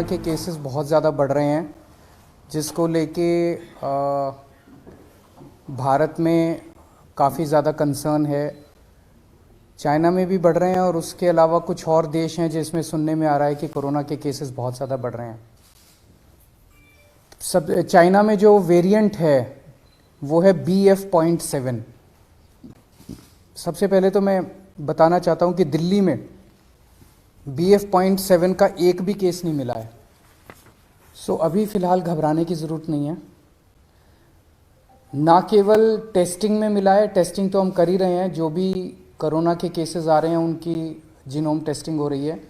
के केसेस बहुत ज़्यादा बढ़ रहे हैं, जिसको लेके भारत में काफ़ी ज़्यादा कंसर्न है। चाइना में भी बढ़ रहे हैं और उसके अलावा कुछ और देश हैं जिसमें सुनने में आ रहा है कि कोरोना के केसेस बहुत ज़्यादा बढ़ रहे हैं। चाइना में जो वेरिएंट है वो है BF.7। सबसे पहले तो मैं बताना चाहता हूँ कि दिल्ली में BF.7 का एक भी केस नहीं मिला है। अभी फ़िलहाल घबराने की ज़रूरत नहीं है। ना केवल टेस्टिंग में मिला है, टेस्टिंग तो हम कर ही रहे हैं, जो भी कोरोना के केसेस आ रहे हैं उनकी जीनोम टेस्टिंग हो रही है।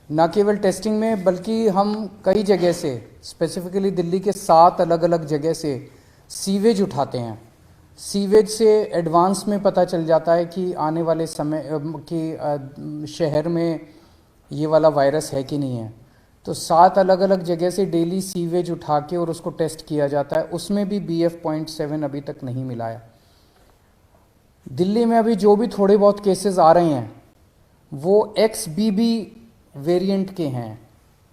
ना केवल टेस्टिंग में बल्कि हम कई जगह से, स्पेसिफिकली दिल्ली के 7 अलग अलग जगह से सीवेज उठाते हैं। सीवेज से एडवांस में पता चल जाता है कि आने वाले समय कि शहर में ये वाला वायरस है कि नहीं है। तो 7 अलग अलग जगह से डेली सीवेज उठा के और उसको टेस्ट किया जाता है, उसमें भी BF.7 अभी तक नहीं मिला है। दिल्ली में अभी जो भी थोड़े बहुत केसेस आ रहे हैं वो XBB वेरिएंट के हैं,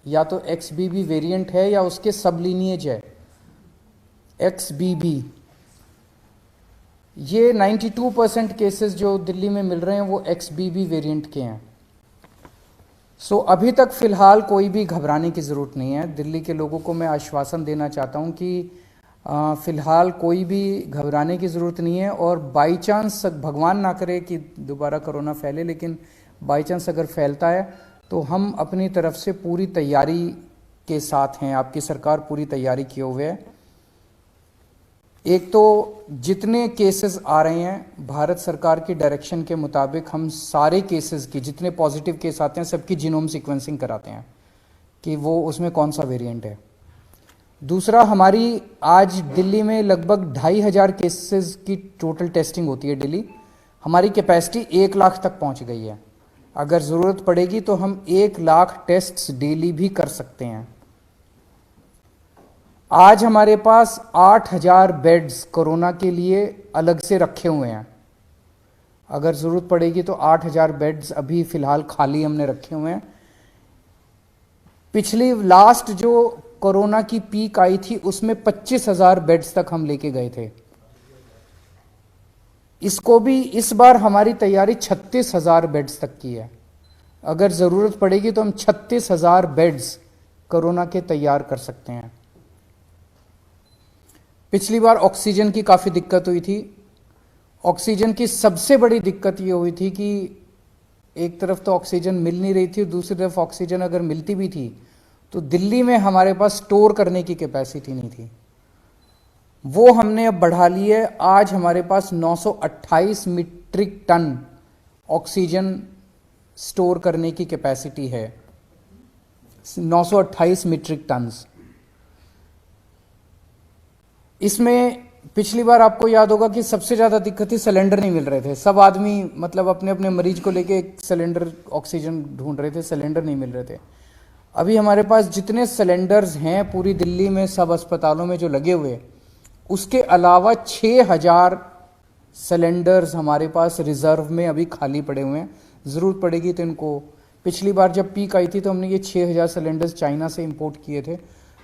या तो XBB वेरिएंट है या उसके सब लीनिएज है XBB। ये 92% केसेस जो दिल्ली में मिल रहे हैं वो XBB वेरिएंट के हैं। अभी तक फ़िलहाल कोई भी घबराने की ज़रूरत नहीं है। दिल्ली के लोगों को मैं आश्वासन देना चाहता हूं कि फ़िलहाल कोई भी घबराने की ज़रूरत नहीं है। और बाई चांस, भगवान ना करे कि दोबारा कोरोना फैले, लेकिन बाई चांस अगर फैलता है तो हम अपनी तरफ से पूरी तैयारी के साथ हैं। आपकी सरकार पूरी तैयारी किए हुए है। एक तो जितने केसेस आ रहे हैं, भारत सरकार की डायरेक्शन के मुताबिक हम सारे केसेस की, जितने पॉजिटिव केस आते हैं सबकी जीनोम सीक्वेंसिंग कराते हैं कि वो उसमें कौन सा वेरिएंट है। दूसरा, हमारी आज दिल्ली में लगभग 2500 केसेस की टोटल टेस्टिंग होती है डेली। हमारी कैपेसिटी 1 लाख तक पहुंच गई है। अगर ज़रूरत पड़ेगी तो हम 1 लाख टेस्ट्स डेली भी कर सकते हैं। आज हमारे पास 8000 बेड्स कोरोना के लिए अलग से रखे हुए हैं। अगर ज़रूरत पड़ेगी तो 8000 बेड्स अभी फ़िलहाल खाली हमने रखे हुए हैं। पिछली लास्ट जो कोरोना की पीक आई थी उसमें 25,000 बेड्स तक हम लेके गए थे। इसको भी इस बार हमारी तैयारी 36,000 बेड्स तक की है। अगर ज़रूरत पड़ेगी तो हम 36,000 बेड्स कोरोना के तैयार कर सकते हैं। पिछली बार ऑक्सीजन की काफ़ी दिक्कत हुई थी। ऑक्सीजन की सबसे बड़ी दिक्कत ये हुई थी कि एक तरफ तो ऑक्सीजन मिल नहीं रही थी, दूसरी तरफ ऑक्सीजन अगर मिलती भी थी तो दिल्ली में हमारे पास स्टोर करने की कैपेसिटी नहीं थी। वो हमने अब बढ़ा ली है। आज हमारे पास 928 मीट्रिक टन ऑक्सीजन स्टोर करने की कैपेसिटी है। 928 मीट्रिक टन्स। इसमें पिछली बार आपको याद होगा कि सबसे ज़्यादा दिक्कत थी, सिलेंडर नहीं मिल रहे थे। सब आदमी मतलब अपने अपने मरीज को लेके एक सिलेंडर ऑक्सीजन ढूंढ रहे थे, सिलेंडर नहीं मिल रहे थे। अभी हमारे पास जितने सिलेंडर्स हैं पूरी दिल्ली में सब अस्पतालों में जो लगे हुए, उसके अलावा 6000 सिलेंडर्स हमारे पास रिजर्व में अभी खाली पड़े हुए हैं। ज़रूरत पड़ेगी तो इनको, पिछली बार जब पीक आई थी तो हमने ये 6000 सिलेंडर्स चाइना से इंपोर्ट किए थे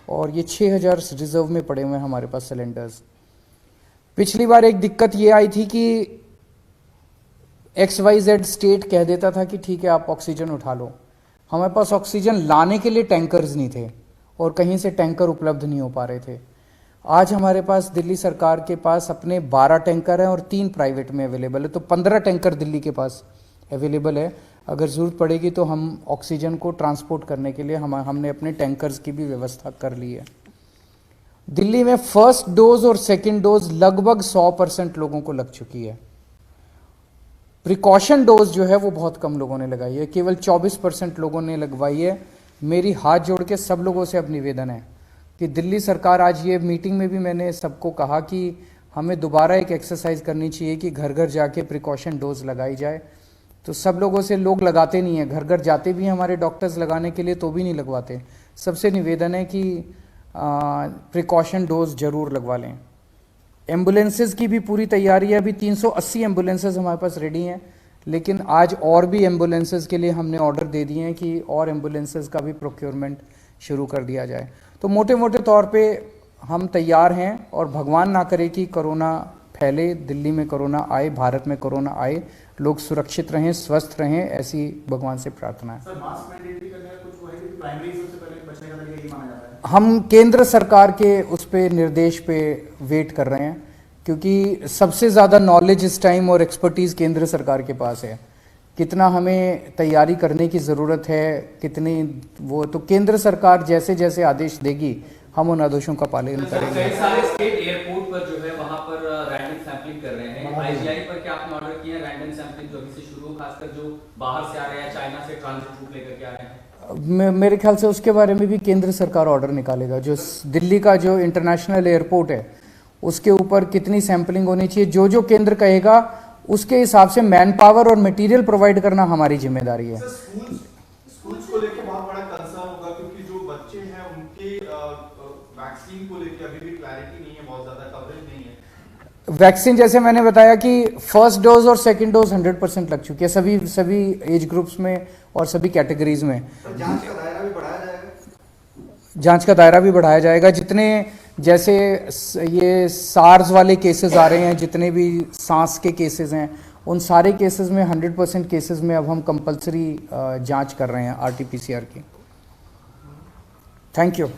और ये 6000 रिजर्व में पड़े हुए हैं हमारे पास सिलेंडर्स। पिछली बार एक दिक्कत ये आई थी कि XYZ स्टेट कह देता था कि ठीक है आप ऑक्सीजन उठा लो। हमारे पास ऑक्सीजन लाने के लिए टैंकर्स नहीं थे और कहीं से टैंकर उपलब्ध नहीं हो पा रहे थे। आज हमारे पास दिल्ली सरकार के पास अपने 12 टैंकर हैं और 3 प्राइवेट में अवेलेबल है, तो 15 टैंकर दिल्ली के पास अवेलेबल है। अगर ज़रूरत पड़ेगी तो हम ऑक्सीजन को ट्रांसपोर्ट करने के लिए हमने अपने टैंकर्स की भी व्यवस्था कर ली है। दिल्ली में फर्स्ट डोज और सेकंड डोज लगभग 100% लोगों को लग चुकी है। प्रिकॉशन डोज जो है वो बहुत कम लोगों ने लगाई है, केवल 24% लोगों ने लगवाई है। मेरी हाथ जोड़ के सब लोगों से अब निवेदन है कि दिल्ली सरकार, आज ये मीटिंग में भी मैंने सबको कहा कि हमें दोबारा एक एक्सरसाइज करनी चाहिए कि घर घर जाके प्रिकॉशन डोज लगाई जाए। तो सब लोगों से, लोग लगाते नहीं हैं, घर घर जाते भी हैं हमारे डॉक्टर्स लगाने के लिए तो भी नहीं लगवाते। सबसे निवेदन है कि प्रिकॉशन डोज जरूर लगवा लें। एम्बुलेंसेज की भी पूरी तैयारी है। अभी 380 एम्बुलेंसेज हमारे पास रेडी हैं, लेकिन आज और भी एम्बुलेंसेज के लिए हमने ऑर्डर दे दिए हैं कि और एम्बुलेंसेज का भी प्रोक्योरमेंट शुरू कर दिया जाए। तो मोटे मोटे तौर पे हम तैयार हैं और भगवान ना करे कि कोरोना फैले, दिल्ली में कोरोना आए, भारत में कोरोना आए, लोग सुरक्षित रहें, स्वस्थ रहें, ऐसी भगवान से प्रार्थना है। सर मास्क मैंडेटरी करने का कुछ वो है कि प्राइमरी सबसे पहले बचने का तरीका यही माना जाता है? हम केंद्र सरकार के उस पे निर्देश पे वेट कर रहे हैं, क्योंकि सबसे ज़्यादा नॉलेज इस टाइम और एक्सपर्टीज़ केंद्र सरकार के पास है। कितना हमें तैयारी करने की ज़रूरत है, कितनी वो, तो केंद्र सरकार जैसे जैसे आदेश देगी हम उन आदेशों का पालन करेंगे। कई सारे स्टेट एयरपोर्ट पर जो है वहां पर रैंडम सैंपलिंग कर रहे हैं। आईजीआई पर क्या आपने ऑर्डर किया है रैंडम सैंपलिंग जो अभी से शुरू हो, खासकर जो बाहर से आ रहे हैं, चाइना से ट्रांजिट रूट लेकर के आ रहे हैं? मेरे ख्याल से उसके बारे में भी केंद्र सरकार ऑर्डर निकालेगा। जो दिल्ली का जो इंटरनेशनल एयरपोर्ट है उसके ऊपर कितनी सैंपलिंग होनी चाहिए, जो जो केंद्र कहेगा उसके हिसाब से मैन पावर और मटेरियल प्रोवाइड करना हमारी जिम्मेदारी है। स्कूल्स को लेकर बहुत बड़ा कंसर्न होगा, क्योंकि जो बच्चे हैं उनके वैक्सीन को लेकर अभी भी क्लैरिटी नहीं है, बहुत ज्यादा कवरेज नहीं है। वैक्सीन जैसे मैंने बताया कि फर्स्ट डोज और सेकंड डोज 100% लग चुकी है सभी एज ग्रुप्स में और सभी कैटेगरीज में। जांच का दायरा भी बढ़ाया जाएगा? जांच का दायरा भी बढ़ाया जाएगा। जितने जैसे ये सार्स वाले केसेस आ रहे हैं, जितने भी सांस के केसेस हैं, उन सारे केसेस में 100% केसेस में अब हम कंपलसरी जांच कर रहे हैं RT-PCR की। Thank you.